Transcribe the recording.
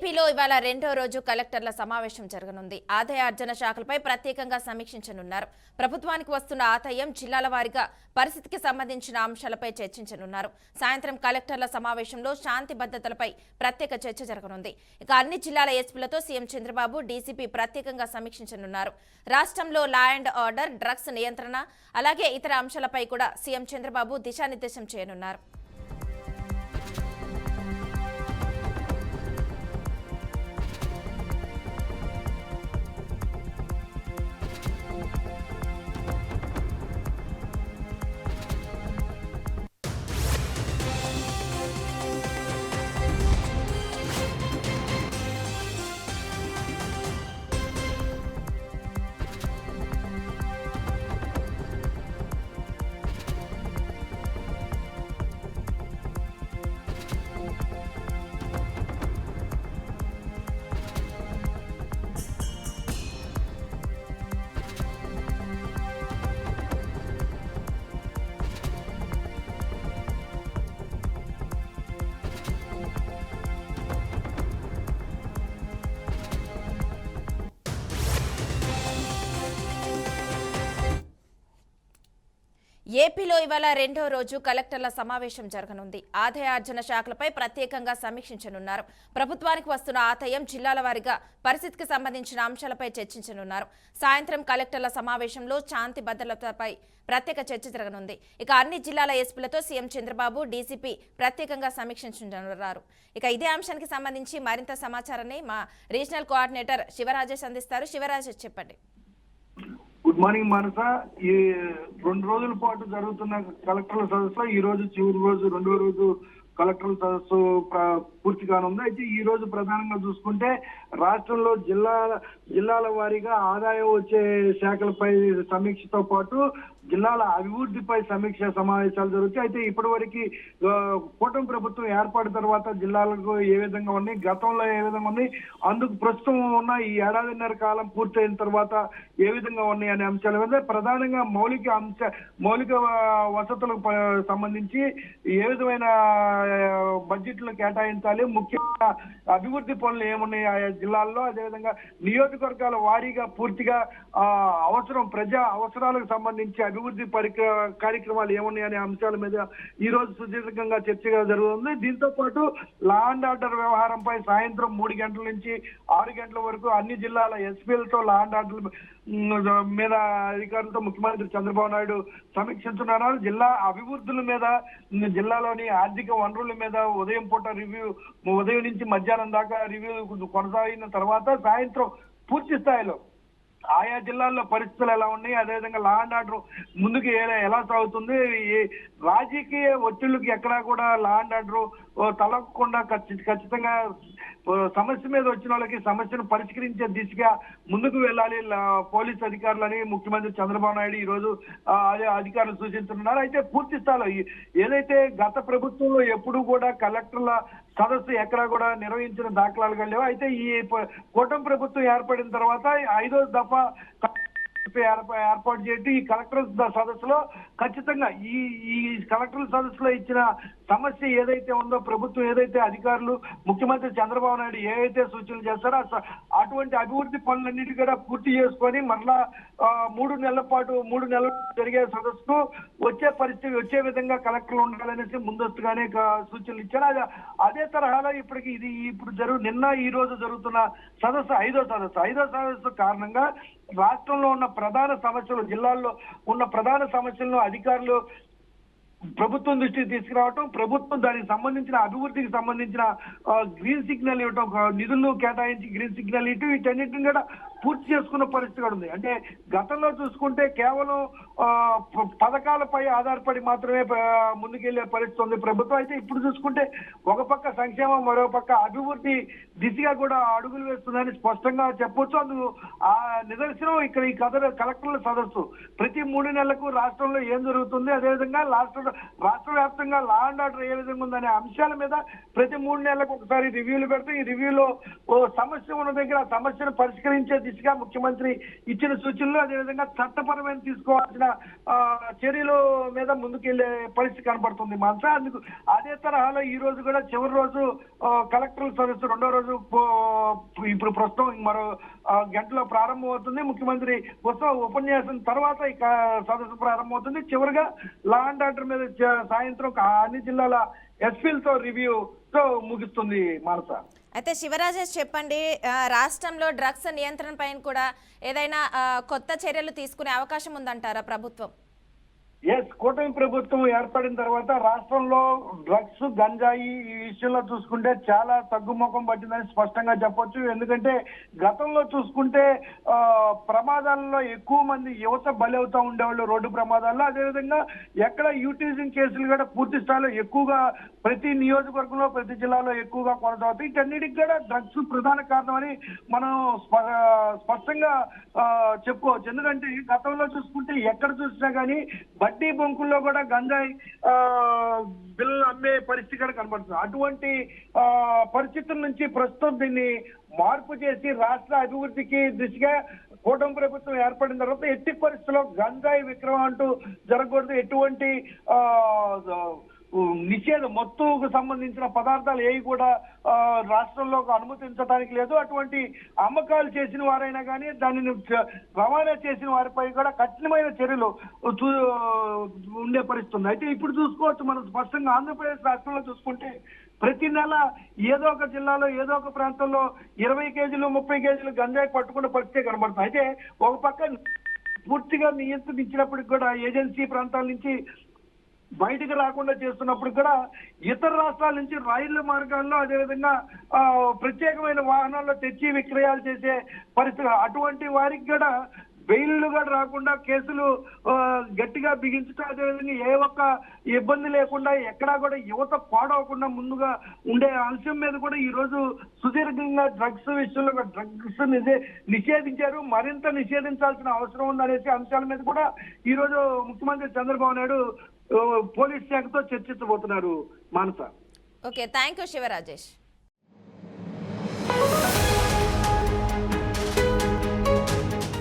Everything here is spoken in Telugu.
ఏపీలో ఇవాళ రెండో రోజు కలెక్టర్ల సమావేశం జరగనుంది. ఆదాయార్జన శాఖలపై ప్రత్యేకంగా సమీక్షించనున్నారు. ప్రభుత్వానికి వస్తున్న ఆదాయం, జిల్లాల వారీగా పరిస్థితికి సంబంధించిన అంశాలపై చర్చించనున్నారు. సాయంత్రం కలెక్టర్ల సమావేశంలో శాంతి భద్రతలపై ప్రత్యేక చర్చ జరగనుంది. ఇక అన్ని జిల్లాల ఎస్పీలతో సీఎం చంద్రబాబు, డీసీపీ ప్రత్యేకంగా సమీక్షించనున్నారు. రాష్ట్రంలో లా అండ్ ఆర్డర్, డ్రగ్స్ నియంత్రణ, అలాగే ఇతర అంశాలపై కూడా సీఎం చంద్రబాబు దిశానిర్దేశం చేయనున్నారు. ఏపీలో ఇవాళ రెండో రోజు కలెక్టర్ల సమావేశం జరగనుంది. ఆదాయార్జన శాఖలపై ప్రత్యేకంగా సమీక్షించనున్నారు. ప్రభుత్వానికి వస్తున్న ఆదాయం, జిల్లాల వారీగా పరిస్థితికి సంబంధించిన అంశాలపై చర్చించనున్నారు. సాయంత్రం కలెక్టర్ల సమావేశంలో శాంతి భద్రతలపై ప్రత్యేక చర్చ జరగనుంది. ఇక అన్ని జిల్లాల ఎస్పీలతో సీఎం చంద్రబాబు, డీసీపీ ప్రత్యేకంగా సమీక్షించనున్నారు. ఇక ఇదే అంశానికి సంబంధించి మరింత సమాచారాన్ని మా రీజనల్ కోఆర్డినేటర్ శివరాజేష్ అందిస్తారు. శివరాజేష్, చెప్పండి. గుడ్ మార్నింగ్ మానస. ఈ 2 రోజుల పాటు జరుగుతున్న కలెక్టర్ల సదస్సులో ఈ రోజు చివరి రోజు, 2వ రోజు కలెక్టర్ల సదస్సు పూర్తి కానుంది. అయితే ఈ రోజు ప్రధానంగా చూసుకుంటే రాష్ట్రంలో జిల్లాల వారీగా ఆదాయం వచ్చే శాఖలపై సమీక్షతో పాటు జిల్లాల అభివృద్ధిపై సమీక్ష సమావేశాలు జరుగుతాయి. అయితే ఇప్పటివరకు కూటమి ప్రభుత్వం ఏర్పడిన తర్వాత జిల్లాలకు ఏ విధంగా ఉన్నాయి, గతంలో ఏ విధంగా ఉన్నాయి, అందుకు ప్రస్తుతం ఉన్న ఈ ఏడాదిన్నర కాలం పూర్తయిన తర్వాత ఏ విధంగా ఉన్నాయి అనే అంశాల మీద ప్రధానంగా మౌలిక వసతులకు సంబంధించి ఏ విధమైన బడ్జెట్లు కేటాయించాలి, ముఖ్యంగా అభివృద్ధి పనులు ఏమున్నాయి ఆయా జిల్లాల్లో, అదేవిధంగా నియోజకవర్గాల వారీగా పూర్తిగా ప్రజా అవసరాలకు సంబంధించి అభివృద్ధి కార్యక్రమాలు ఏమున్నాయనే అంశాల మీద ఈ రోజు సుదీర్ఘంగా చర్చగా జరుగుతుంది. దీంతో పాటు లా అండ్ ఆర్డర్ వ్యవహారంపై సాయంత్రం 3 గంటల నుంచి 6 గంటల వరకు అన్ని జిల్లాల ఎస్పీలతో లా అండ్ ఆర్డర్ మీద అధికారులతో ముఖ్యమంత్రి చంద్రబాబు నాయుడు సమీక్షించున్నారు. జిల్లా అభివృద్ధుల మీద, జిల్లాలోని ఆర్థిక వనరుల మీద ఉదయం పూట ఉదయం నుంచి మధ్యాహ్నం దాకా రివ్యూ కొనసాగిన తర్వాత సాయంత్రం పూర్తి స్థాయిలో ఆయా జిల్లాల్లో పరిస్థితులు ఎలా ఉన్నాయి, అదేవిధంగా లా అండ్ ఆర్డర్ ముందుకు ఎలా సాగుతుంది, రాజకీయ ఒత్తిళ్లకు ఎక్కడా కూడా లా అండ్ ఆర్డర్ తలగకుండా ఖచ్చితంగా సమస్య మీద వచ్చిన వాళ్ళకి సమస్యను పరిష్కరించే దిశగా ముందుకు వెళ్ళాలి పోలీస్ అధికారులని ముఖ్యమంత్రి చంద్రబాబు నాయుడు ఈ రోజు అధికారులు సూచిస్తున్నారు. అయితే పూర్తి స్థాయిలో ఏదైతే గత ప్రభుత్వంలో ఎప్పుడు కూడా కలెక్టర్ల సదస్సు ఎక్కడా కూడా నిర్వహించిన దాఖలాలుగా లేవు. అయితే ఈ కూటమి ప్రభుత్వం ఏర్పడిన తర్వాత 5వ దఫా ఏర్పాటు చేయడం ఈ కలెక్టర్ సదస్సులో ఖచ్చితంగా ఈ కలెక్టర్ సదస్సులో ఇచ్చిన సమస్య ఏదైతే ఉందో, ప్రభుత్వం ఏదైతే అధికారులు ముఖ్యమంత్రి చంద్రబాబు నాయుడు ఏవైతే సూచనలు చేస్తారో అటువంటి అభివృద్ధి పనులన్నిటి కూడా పూర్తి చేసుకొని మరలా 3 నెలలు జరిగే సదస్సుకు వచ్చే విధంగా కలెక్టర్లు ఉండాలనేసి ముందస్తుగానే సూచనలు ఇచ్చారు. అదే తరహాలో నిన్న ఈ రోజు జరుగుతున్న సదస్సు 5వ సదస్సు కారణంగా రాష్ట్రంలో ఉన్న ప్రధాన సమస్యలు, జిల్లాల్లో ఉన్న ప్రధాన సమస్యలను అధికారులు ప్రభుత్వం దృష్టికి తీసుకురావటం, ప్రభుత్వం దానికి సంబంధించిన అభివృద్ధికి సంబంధించిన గ్రీన్ సిగ్నల్ ఇవ్వటం, నిధులను కేటాయించి గ్రీన్ సిగ్నల్ వీటన్నిటిని కూడా పూర్తి చేసుకున్న పరిస్థితి కూడా ఉంది. అంటే గతంలో చూసుకుంటే కేవలం పథకాలపై ఆధారపడి మాత్రమే ముందుకెళ్లే పరిస్థితి ఉంది ప్రభుత్వం. అయితే ఇప్పుడు చూసుకుంటే ఒక పక్క సంక్షేమం, మరో పక్క అభివృద్ధి దిశగా కూడా అడుగులు వేస్తుందని స్పష్టంగా చెప్పొచ్చు. అందుకు ఆ నిదర్శనం ఇక్కడ ఈ కలెక్టర్ల సదస్సు. ప్రతి 3 నెలలకు రాష్ట్రంలో ఏం జరుగుతుంది, అదేవిధంగా రాష్ట్ర వ్యాప్తంగా లా అండ్ ఆర్డర్ ఏ విధంగా ఉందనే అంశాల మీద ప్రతి 3 నెలలకు ఒకసారి రివ్యూలు పెడితే ఈ రివ్యూలో సమస్య ఉన్న దగ్గర ఆ సమస్యను పరిష్కరించే దిశగా ముఖ్యమంత్రి ఇచ్చిన సూచనలు, అదేవిధంగా చట్టపరమైన తీసుకోవాల్సిన చర్యల మీద ముందుకెళ్లే పరిస్థితి కనబడుతుంది మానస. అందుకు అదే తరహాలో ఈ రోజు కూడా చివరి రోజు కలెక్టర్ల సదస్సు రెండో రోజు ఇప్పుడు ప్రస్తుతం మరో గంటలో ప్రారంభం అవుతుంది. ముఖ్యమంత్రి ఉపన్యాసం తర్వాత ఈ సదస్సు ప్రారంభమవుతుంది. చివరిగా లా అండ్ ఆర్డర్ మీద సాయంత్రం అన్ని జిల్లాల ఎస్పీలతో రివ్యూతో ముగుస్తుంది మానస. అయితే శివరాజేష్ చెప్పండి, రాష్ట్రంలో డ్రగ్స్ నియంత్రణ పైన కూడా ఏదైనా కొత్త చర్యలు తీసుకునే అవకాశం ఉందంటారా ప్రభుత్వం? కూటమి ప్రభుత్వం ఏర్పడిన తర్వాత రాష్ట్రంలో డ్రగ్స్, గంజాయి ఈ విషయంలో చూసుకుంటే చాలా తగ్గుముఖం పట్టిందని స్పష్టంగా చెప్పొచ్చు. ఎందుకంటే గతంలో చూసుకుంటే ప్రమాదాలలో ఎక్కువ మంది యువత బలి అవుతా ఉండేవాళ్ళు రోడ్డు ప్రమాదాల్లో. అదేవిధంగా ఎక్కడ యూటిలిజింగ్ కేసులు కూడా పూర్తి స్థాయిలో ఎక్కువగా ప్రతి నియోజకవర్గంలో ప్రతి జిల్లాలో ఎక్కువగా కొనసాగుతాయి. వీటన్నిటికి కూడా డ్రగ్స్ ప్రధాన కారణమని మనం స్పష్టంగా చెప్పుకోవచ్చు. ఎందుకంటే గతంలో చూసుకుంటే ఎక్కడ చూసినా కానీ వడ్డీ బొంకుల్లో కూడా గంజాయి బిల్లు అమ్మే పరిస్థితి కూడా కనబడుతుంది. అటువంటి పరిస్థితుల నుంచి ప్రస్తుతం దీన్ని మార్పు చేసి రాష్ట్ర అభివృద్ధికి దిశగా కూటమి ప్రభుత్వం ఏర్పడిన తర్వాత ఎట్టి పరిస్థితుల్లో గంజాయి విక్రమం అంటూ జరగకూడదు. ఎటువంటి నిషేధం, మత్తుకు సంబంధించిన పదార్థాలు ఏవి కూడా రాష్ట్రంలో అనుమతించడానికి లేదు. అటువంటి అమ్మకాలు చేసిన వారైనా కానీ దానిని రవాణా చేసిన వారిపై కూడా కఠినమైన చర్యలు ఉండే పరిస్థితి ఉంది. అయితే ఇప్పుడు చూసుకోవచ్చు మనం స్పష్టంగా ఆంధ్రప్రదేశ్ రాష్ట్రంలో చూసుకుంటే ప్రతి నెల ఏదో ఒక జిల్లాలో ఏదో ఒక ప్రాంతంలో 20 కేజీలు 30 కేజీలు గంజాయి పట్టుకున్న పరిస్థితి కనబడుతుంది. అయితే ఒక పక్క పూర్తిగా నియంత్రించినప్పటికి కూడా ఏజెన్సీ ప్రాంతాల నుంచి బయటకు రాకుండా చేస్తున్నప్పుడు కూడా ఇతర రాష్ట్రాల నుంచి రైళ్ల మార్గాల్లో అదేవిధంగా ప్రత్యేకమైన వాహనాల్లో తెచ్చి విక్రయాలు చేసే పరిస్థితి. అటువంటి వారికి కూడా బెయిల్లు కూడా రాకుండా కేసులు గట్టిగా బిగించడం, అదేవిధంగా ఏ ఒక్క ఇబ్బంది లేకుండా ఎక్కడా కూడా యువత పాడవకుండా ముందుగా ఉండే అంశం మీద కూడా ఈ రోజు సుదీర్ఘంగా డ్రగ్స్ విషయంలో డ్రగ్స్ నిషేధించారు. మరింత నిషేధించాల్సిన అవసరం ఉందనేసి అంశాల మీద కూడా ఈ రోజు ముఖ్యమంత్రి చంద్రబాబు నాయుడు పోలీస్ శాఖతో చర్చించబోతున్నారు మానస. Okay, thank you శివరాజేష్.